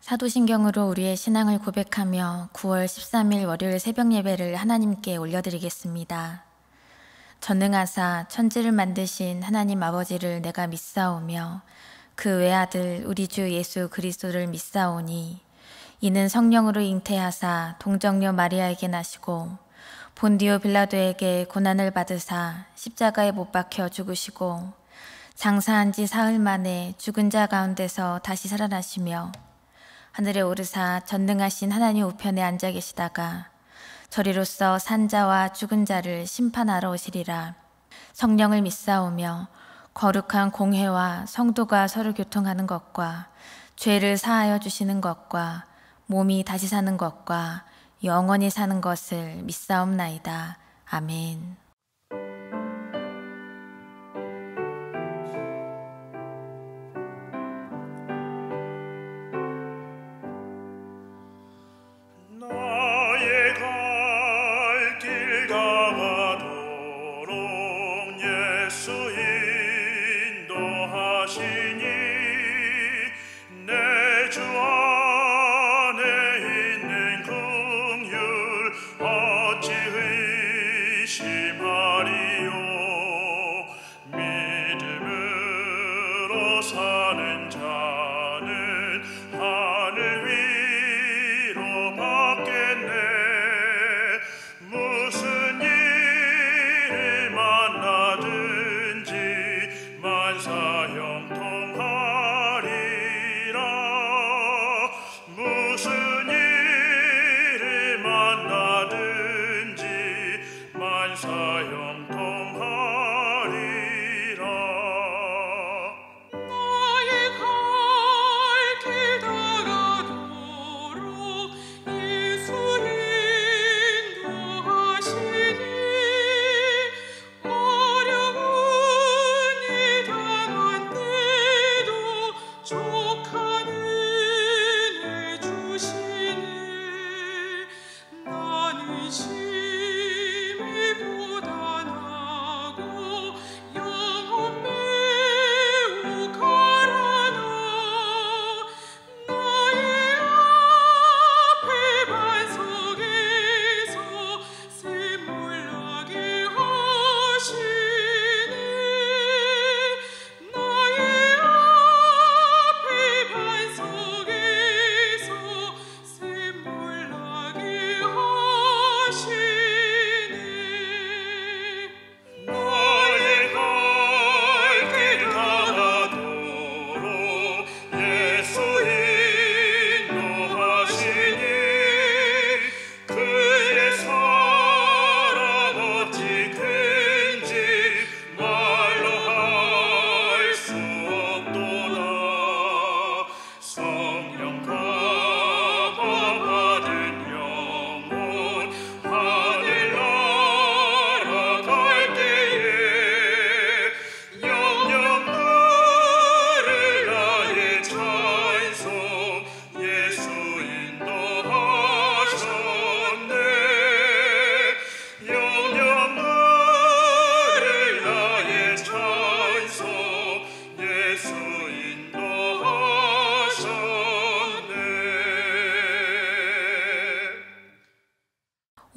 사도신경으로 우리의 신앙을 고백하며 9월 13일 월요일 새벽 예배를 하나님께 올려드리겠습니다. 전능하사 천지를 만드신 하나님 아버지를 내가 믿사오며 그 외아들 우리 주 예수 그리스도를 믿사오니 이는 성령으로 잉태하사 동정녀 마리아에게 나시고 본디오 빌라도에게 고난을 받으사 십자가에 못 박혀 죽으시고 장사한 지 사흘 만에 죽은 자 가운데서 다시 살아나시며 하늘에 오르사 전능하신 하나님 우편에 앉아 계시다가 저리로서 산자와 죽은 자를 심판하러 오시리라. 성령을 믿사오며 거룩한 공회와 성도가 서로 교통하는 것과 죄를 사하여 주시는 것과 몸이 다시 사는 것과 영원히 사는 것을 믿사옵나이다. 아멘.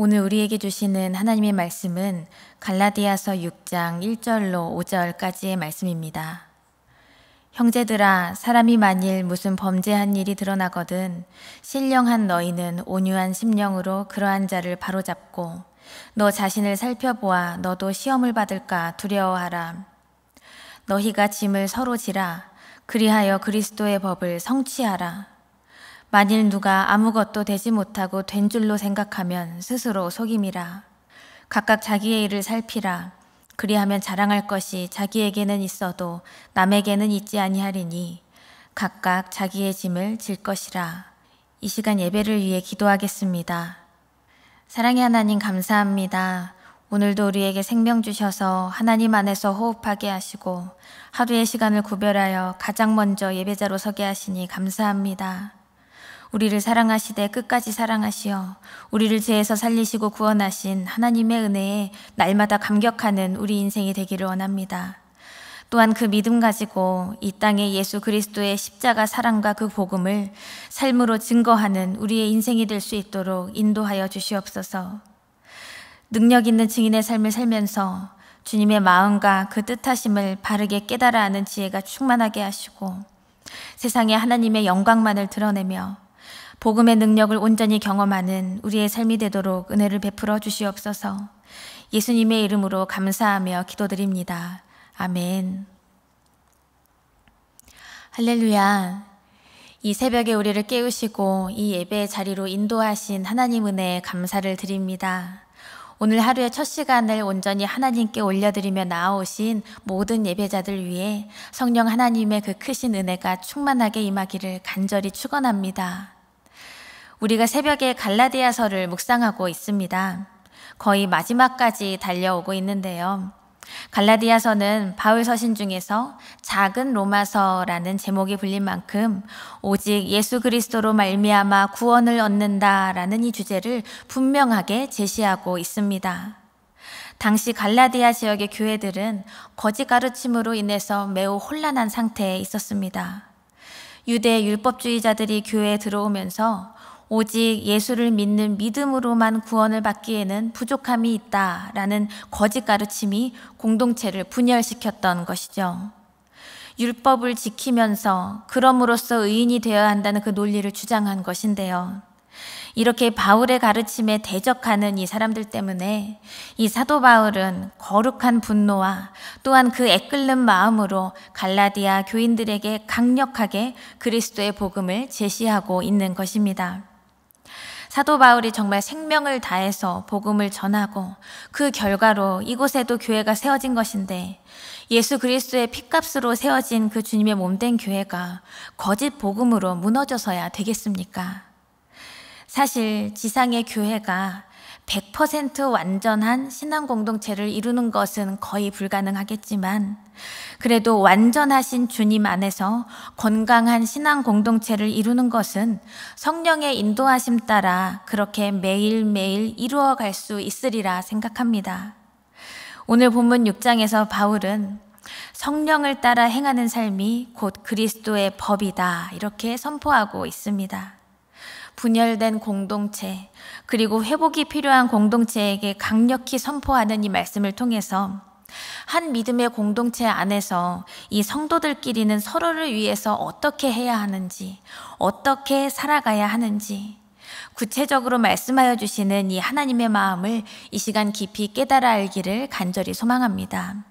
오늘 우리에게 주시는 하나님의 말씀은 갈라디아서 6장 1절로 5절까지의 말씀입니다. 형제들아, 사람이 만일 무슨 범죄한 일이 드러나거든 신령한 너희는 온유한 심령으로 그러한 자를 바로잡고 너 자신을 살펴보아 너도 시험을 받을까 두려워하라. 너희가 짐을 서로 지라. 그리하여 그리스도의 법을 성취하라. 만일 누가 아무것도 되지 못하고 된 줄로 생각하면 스스로 속임이라. 각각 자기의 일을 살피라. 그리하면 자랑할 것이 자기에게는 있어도 남에게는 있지 아니하리니 각각 자기의 짐을 질 것이라. 이 시간 예배를 위해 기도하겠습니다. 사랑의 하나님, 감사합니다. 오늘도 우리에게 생명 주셔서 하나님 안에서 호흡하게 하시고 하루의 시간을 구별하여 가장 먼저 예배자로 서게 하시니 감사합니다. 우리를 사랑하시되 끝까지 사랑하시어 우리를 죄에서 살리시고 구원하신 하나님의 은혜에 날마다 감격하는 우리 인생이 되기를 원합니다. 또한 그 믿음 가지고 이 땅에 예수 그리스도의 십자가 사랑과 그 복음을 삶으로 증거하는 우리의 인생이 될 수 있도록 인도하여 주시옵소서. 능력 있는 증인의 삶을 살면서 주님의 마음과 그 뜻하심을 바르게 깨달아 아는 지혜가 충만하게 하시고 세상에 하나님의 영광만을 드러내며 복음의 능력을 온전히 경험하는 우리의 삶이 되도록 은혜를 베풀어 주시옵소서. 예수님의 이름으로 감사하며 기도드립니다. 아멘. 할렐루야. 이 새벽에 우리를 깨우시고 이 예배의 자리로 인도하신 하나님 은혜에 감사를 드립니다. 오늘 하루의 첫 시간을 온전히 하나님께 올려드리며 나아오신 모든 예배자들 위해 성령 하나님의 그 크신 은혜가 충만하게 임하기를 간절히 축원합니다. 우리가 새벽에 갈라디아서를 묵상하고 있습니다. 거의 마지막까지 달려오고 있는데요. 갈라디아서는 바울 서신 중에서 작은 로마서라는 제목이 불린 만큼 오직 예수 그리스도로 말미암아 구원을 얻는다라는 이 주제를 분명하게 제시하고 있습니다. 당시 갈라디아 지역의 교회들은 거짓 가르침으로 인해서 매우 혼란한 상태에 있었습니다. 유대 율법주의자들이 교회에 들어오면서 오직 예수를 믿는 믿음으로만 구원을 받기에는 부족함이 있다라는 거짓 가르침이 공동체를 분열시켰던 것이죠. 율법을 지키면서 그럼으로써 의인이 되어야 한다는 그 논리를 주장한 것인데요. 이렇게 바울의 가르침에 대적하는 이 사람들 때문에 이 사도 바울은 거룩한 분노와 또한 그 애끓는 마음으로 갈라디아 교인들에게 강력하게 그리스도의 복음을 제시하고 있는 것입니다. 사도 바울이 정말 생명을 다해서 복음을 전하고 그 결과로 이곳에도 교회가 세워진 것인데 예수 그리스도의 피값으로 세워진 그 주님의 몸된 교회가 거짓 복음으로 무너져서야 되겠습니까? 사실 지상의 교회가 100% 완전한 신앙 공동체를 이루는 것은 거의 불가능하겠지만 그래도 완전하신 주님 안에서 건강한 신앙 공동체를 이루는 것은 성령의 인도하심 따라 그렇게 매일매일 이루어갈 수 있으리라 생각합니다. 오늘 본문 6장에서 바울은 성령을 따라 행하는 삶이 곧 그리스도의 법이다 이렇게 선포하고 있습니다. 분열된 공동체 그리고 회복이 필요한 공동체에게 강력히 선포하는 이 말씀을 통해서 한 믿음의 공동체 안에서 이 성도들끼리는 서로를 위해서 어떻게 해야 하는지, 어떻게 살아가야 하는지 구체적으로 말씀하여 주시는 이 하나님의 마음을 이 시간 깊이 깨달아 알기를 간절히 소망합니다.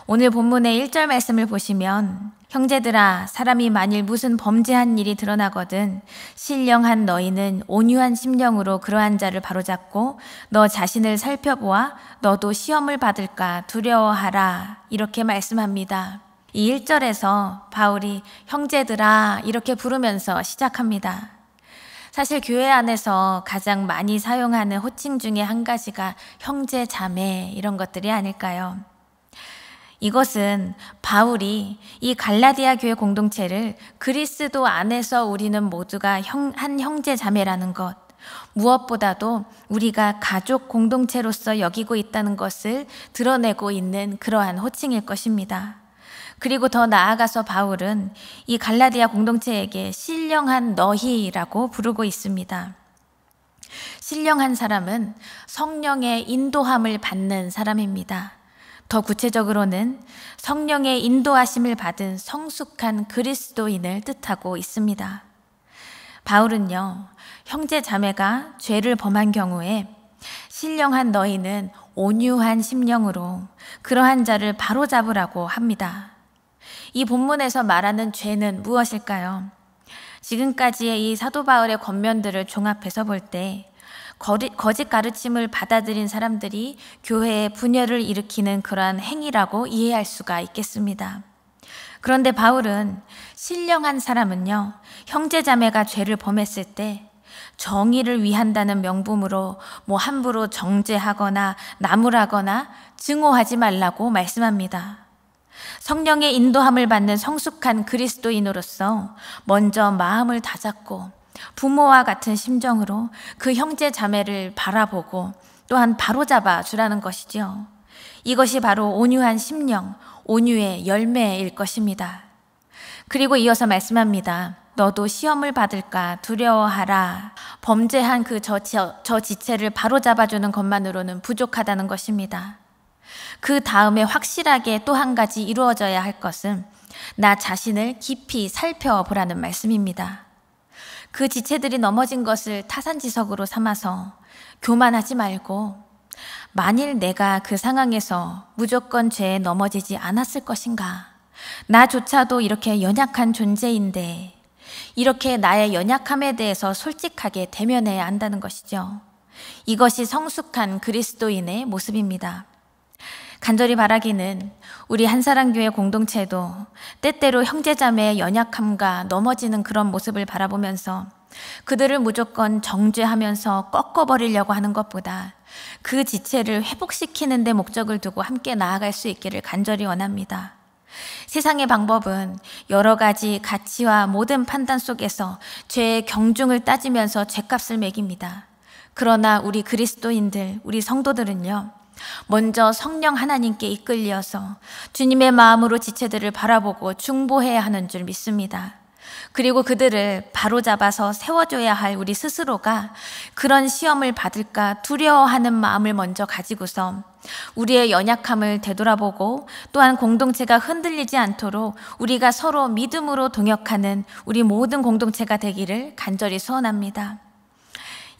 오늘 본문의 1절 말씀을 보시면 형제들아 사람이 만일 무슨 범죄한 일이 드러나거든 신령한 너희는 온유한 심령으로 그러한 자를 바로잡고 너 자신을 살펴보아 너도 시험을 받을까 두려워하라 이렇게 말씀합니다. 이 1절에서 바울이 형제들아 이렇게 부르면서 시작합니다. 사실 교회 안에서 가장 많이 사용하는 호칭 중에 한 가지가 형제 자매 이런 것들이 아닐까요? 이것은 바울이 이 갈라디아 교회 공동체를 그리스도 안에서 우리는 모두가 한 형제 자매라는 것, 무엇보다도 우리가 가족 공동체로서 여기고 있다는 것을 드러내고 있는 그러한 호칭일 것입니다. 그리고 더 나아가서 바울은 이 갈라디아 공동체에게 신령한 너희라고 부르고 있습니다. 신령한 사람은 성령의 인도함을 받는 사람입니다. 더 구체적으로는 성령의 인도하심을 받은 성숙한 그리스도인을 뜻하고 있습니다. 바울은요, 형제 자매가 죄를 범한 경우에 신령한 너희는 온유한 심령으로 그러한 자를 바로잡으라고 합니다. 이 본문에서 말하는 죄는 무엇일까요? 지금까지의 이 사도 바울의 권면들을 종합해서 볼 때 거짓 가르침을 받아들인 사람들이 교회에 분열을 일으키는 그러한 행위라고 이해할 수가 있겠습니다. 그런데 바울은 신령한 사람은요, 형제자매가 죄를 범했을 때 정의를 위한다는 명분으로 함부로 정죄하거나 나무라거나 증오하지 말라고 말씀합니다. 성령의 인도함을 받는 성숙한 그리스도인으로서 먼저 마음을 다잡고 부모와 같은 심정으로 그 형제 자매를 바라보고 또한 바로잡아 주라는 것이죠. 이것이 바로 온유한 심령, 온유의 열매일 것입니다. 그리고 이어서 말씀합니다. 너도 시험을 받을까 두려워하라. 범죄한 저 지체를 바로잡아주는 것만으로는 부족하다는 것입니다. 그 다음에 확실하게 또 한 가지 이루어져야 할 것은 나 자신을 깊이 살펴보라는 말씀입니다. 그 지체들이 넘어진 것을 타산지석으로 삼아서 교만하지 말고 만일 내가 그 상황에서 무조건 죄에 넘어지지 않았을 것인가? 나조차도 이렇게 연약한 존재인데 이렇게 나의 연약함에 대해서 솔직하게 대면해야 한다는 것이죠. 이것이 성숙한 그리스도인의 모습입니다. 간절히 바라기는 우리 한사랑교회 공동체도 때때로 형제자매의 연약함과 넘어지는 그런 모습을 바라보면서 그들을 무조건 정죄하면서 꺾어버리려고 하는 것보다 그 지체를 회복시키는 데 목적을 두고 함께 나아갈 수 있기를 간절히 원합니다. 세상의 방법은 여러 가지 가치와 모든 판단 속에서 죄의 경중을 따지면서 죄값을 매깁니다. 그러나 우리 그리스도인들, 우리 성도들은요, 먼저 성령 하나님께 이끌려서 주님의 마음으로 지체들을 바라보고 중보해야 하는 줄 믿습니다. 그리고 그들을 바로잡아서 세워줘야 할 우리 스스로가 그런 시험을 받을까 두려워하는 마음을 먼저 가지고서 우리의 연약함을 되돌아보고 또한 공동체가 흔들리지 않도록 우리가 서로 믿음으로 동역하는 우리 모든 공동체가 되기를 간절히 소원합니다.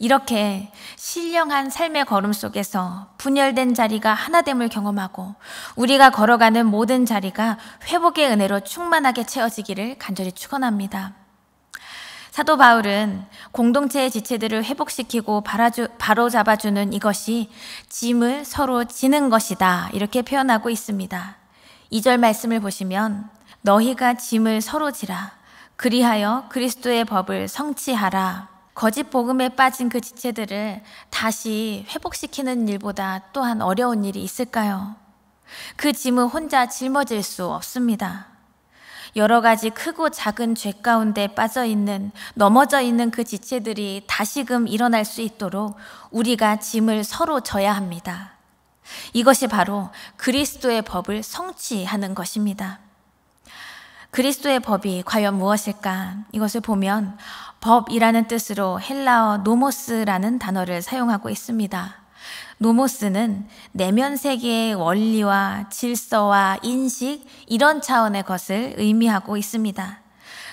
이렇게 신령한 삶의 걸음 속에서 분열된 자리가 하나됨을 경험하고 우리가 걸어가는 모든 자리가 회복의 은혜로 충만하게 채워지기를 간절히 축원합니다. 사도 바울은 공동체의 지체들을 회복시키고 바로잡아주는 이것이 짐을 서로 지는 것이다 이렇게 표현하고 있습니다. 2절 말씀을 보시면 너희가 짐을 서로 지라 그리하여 그리스도의 법을 성취하라. 거짓 복음에 빠진 그 지체들을 다시 회복시키는 일보다 또한 어려운 일이 있을까요? 그 짐은 혼자 짊어질 수 없습니다. 여러 가지 크고 작은 죄 가운데 넘어져 있는 그 지체들이 다시금 일어날 수 있도록 우리가 짐을 서로 져야 합니다. 이것이 바로 그리스도의 법을 성취하는 것입니다. 그리스도의 법이 과연 무엇일까? 이것을 보면 법이라는 뜻으로 헬라어 노모스라는 단어를 사용하고 있습니다. 노모스는 내면 세계의 원리와 질서와 인식 이런 차원의 것을 의미하고 있습니다.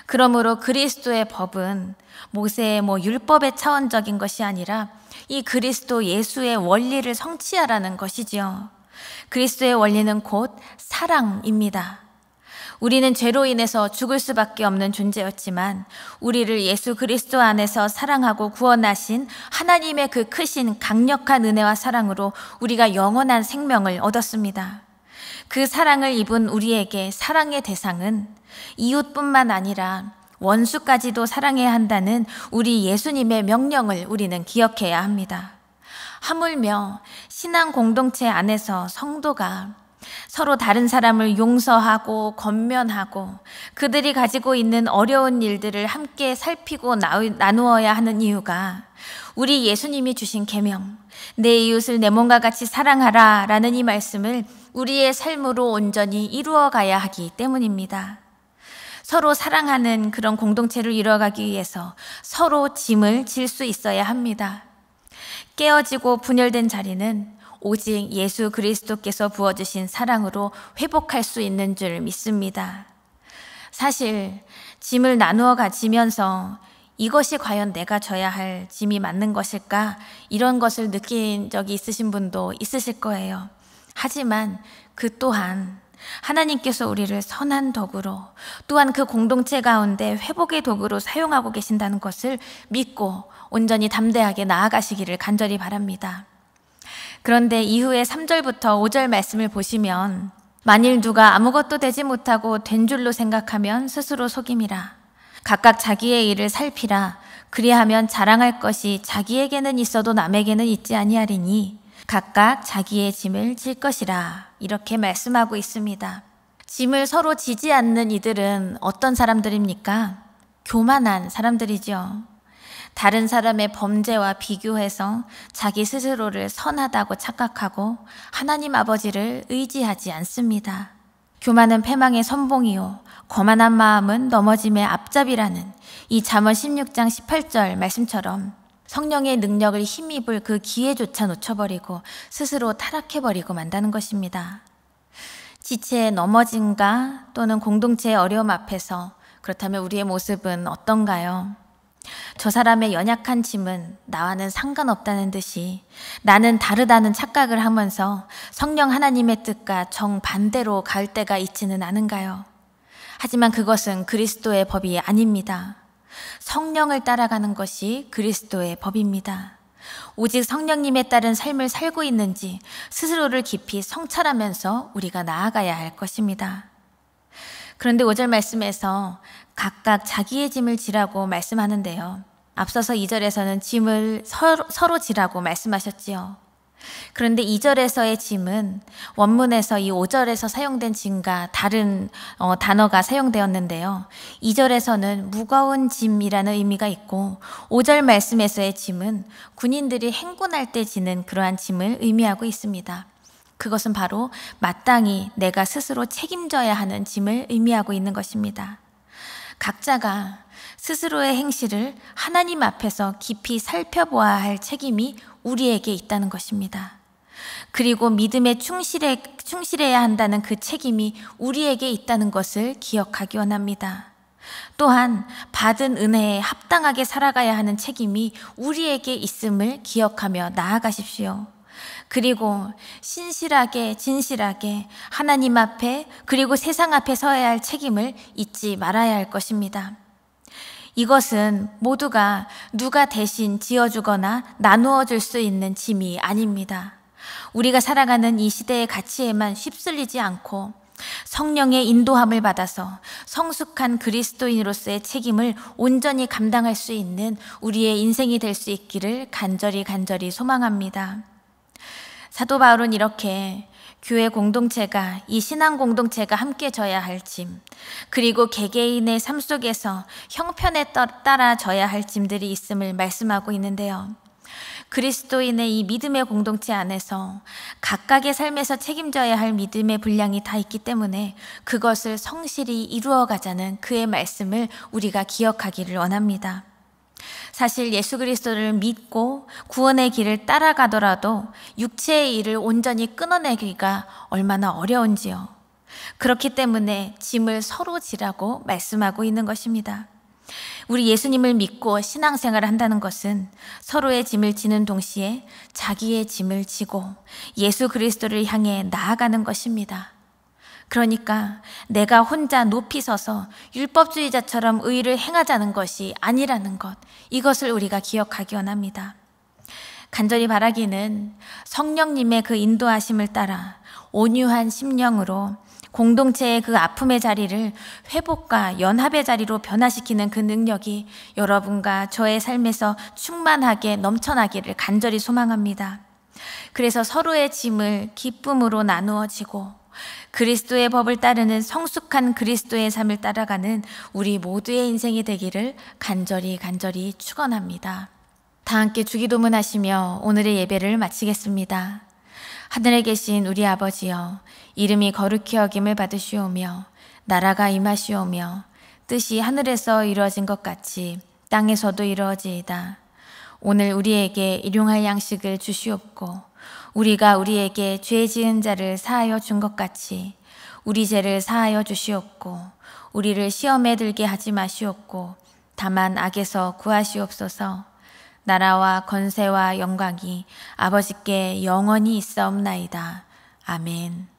그러므로 그리스도의 법은 모세의 율법의 차원적인 것이 아니라 이 그리스도 예수의 원리를 성취하라는 것이지요. 그리스도의 원리는 곧 사랑입니다. 우리는 죄로 인해서 죽을 수밖에 없는 존재였지만 우리를 예수 그리스도 안에서 사랑하고 구원하신 하나님의 그 크신 강력한 은혜와 사랑으로 우리가 영원한 생명을 얻었습니다. 그 사랑을 입은 우리에게 사랑의 대상은 이웃뿐만 아니라 원수까지도 사랑해야 한다는 우리 예수님의 명령을 우리는 기억해야 합니다. 하물며 신앙 공동체 안에서 성도가 서로 다른 사람을 용서하고 권면하고 그들이 가지고 있는 어려운 일들을 함께 살피고 나누어야 하는 이유가 우리 예수님이 주신 계명, 내 이웃을 내 몸과 같이 사랑하라 라는 이 말씀을 우리의 삶으로 온전히 이루어가야 하기 때문입니다. 서로 사랑하는 그런 공동체를 이루어가기 위해서 서로 짐을 질 수 있어야 합니다. 깨어지고 분열된 자리는 오직 예수 그리스도께서 부어주신 사랑으로 회복할 수 있는 줄 믿습니다. 사실 짐을 나누어 가지면서 이것이 과연 내가 져야 할 짐이 맞는 것일까? 이런 것을 느낀 적이 있으신 분도 있으실 거예요. 하지만 그 또한 하나님께서 우리를 선한 도구로 또한 그 공동체 가운데 회복의 도구로 사용하고 계신다는 것을 믿고 온전히 담대하게 나아가시기를 간절히 바랍니다. 그런데 이후에 3절부터 5절 말씀을 보시면 만일 누가 아무것도 되지 못하고 된 줄로 생각하면 스스로 속임이라. 각각 자기의 일을 살피라. 그리하면 자랑할 것이 자기에게는 있어도 남에게는 있지 아니하리니 각각 자기의 짐을 질 것이라. 이렇게 말씀하고 있습니다. 짐을 서로 지지 않는 이들은 어떤 사람들입니까? 교만한 사람들이죠. 다른 사람의 범죄와 비교해서 자기 스스로를 선하다고 착각하고 하나님 아버지를 의지하지 않습니다. 교만은 패망의 선봉이요 거만한 마음은 넘어짐의 앞잡이라는 이 잠언 16장 18절 말씀처럼 성령의 능력을 힘입을 그 기회조차 놓쳐버리고 스스로 타락해버리고 만다는 것입니다. 지체의 넘어짐과 또는 공동체의 어려움 앞에서 그렇다면 우리의 모습은 어떤가요? 저 사람의 연약한 짐은 나와는 상관없다는 듯이 나는 다르다는 착각을 하면서 성령 하나님의 뜻과 정반대로 갈 때가 있지는 않은가요? 하지만 그것은 그리스도의 법이 아닙니다. 성령을 따라가는 것이 그리스도의 법입니다. 오직 성령님에 따른 삶을 살고 있는지 스스로를 깊이 성찰하면서 우리가 나아가야 할 것입니다. 그런데 5절 말씀에서 각각 자기의 짐을 지라고 말씀하는데요. 앞서서 2절에서는 짐을 서로 지라고 말씀하셨지요. 그런데 2절에서의 짐은 원문에서 이 5절에서 사용된 짐과 다른 단어가 사용되었는데요. 2절에서는 무거운 짐이라는 의미가 있고 5절 말씀에서의 짐은 군인들이 행군할 때 지는 그러한 짐을 의미하고 있습니다. 그것은 바로 마땅히 내가 스스로 책임져야 하는 짐을 의미하고 있는 것입니다. 각자가 스스로의 행실을 하나님 앞에서 깊이 살펴보아야 할 책임이 우리에게 있다는 것입니다. 그리고 믿음에 충실해야 한다는 그 책임이 우리에게 있다는 것을 기억하기 원합니다. 또한 받은 은혜에 합당하게 살아가야 하는 책임이 우리에게 있음을 기억하며 나아가십시오. 그리고 신실하게 진실하게 하나님 앞에 그리고 세상 앞에 서야 할 책임을 잊지 말아야 할 것입니다. 이것은 모두가 누가 대신 지어주거나 나누어 줄 수 있는 짐이 아닙니다. 우리가 살아가는 이 시대의 가치에만 휩쓸리지 않고 성령의 인도함을 받아서 성숙한 그리스도인으로서의 책임을 온전히 감당할 수 있는 우리의 인생이 될 수 있기를 간절히 소망합니다. 사도 바울은 이렇게 교회 공동체가, 이 신앙 공동체가 함께 져야 할 짐, 그리고 개개인의 삶 속에서 형편에 따라 져야 할 짐들이 있음을 말씀하고 있는데요. 그리스도인의 이 믿음의 공동체 안에서 각각의 삶에서 책임져야 할 믿음의 분량이 다 있기 때문에 그것을 성실히 이루어가자는 그의 말씀을 우리가 기억하기를 원합니다. 사실 예수 그리스도를 믿고 구원의 길을 따라가더라도 육체의 일을 온전히 끊어내기가 얼마나 어려운지요. 그렇기 때문에 짐을 서로 지라고 말씀하고 있는 것입니다. 우리 예수님을 믿고 신앙생활을 한다는 것은 서로의 짐을 지는 동시에 자기의 짐을 지고 예수 그리스도를 향해 나아가는 것입니다. 그러니까 내가 혼자 높이 서서 율법주의자처럼 의를 행하자는 것이 아니라는 것, 이것을 우리가 기억하기 원합니다. 간절히 바라기는 성령님의 그 인도하심을 따라 온유한 심령으로 공동체의 그 아픔의 자리를 회복과 연합의 자리로 변화시키는 그 능력이 여러분과 저의 삶에서 충만하게 넘쳐나기를 간절히 소망합니다. 그래서 서로의 짐을 기쁨으로 나누어지고 그리스도의 법을 따르는 성숙한 그리스도의 삶을 따라가는 우리 모두의 인생이 되기를 간절히 축원합니다. 다 함께 주기도문 하시며 오늘의 예배를 마치겠습니다. 하늘에 계신 우리 아버지여, 이름이 거룩히 여김을 받으시오며 나라가 임하시오며 뜻이 하늘에서 이루어진 것 같이 땅에서도 이루어지이다. 오늘 우리에게 일용할 양식을 주시옵고 우리가 우리에게 죄 지은 자를 사하여 준 것 같이 우리 죄를 사하여 주시옵고 우리를 시험에 들게 하지 마시옵고 다만 악에서 구하시옵소서. 나라와 권세와 영광이 아버지께 영원히 있사옵나이다. 아멘.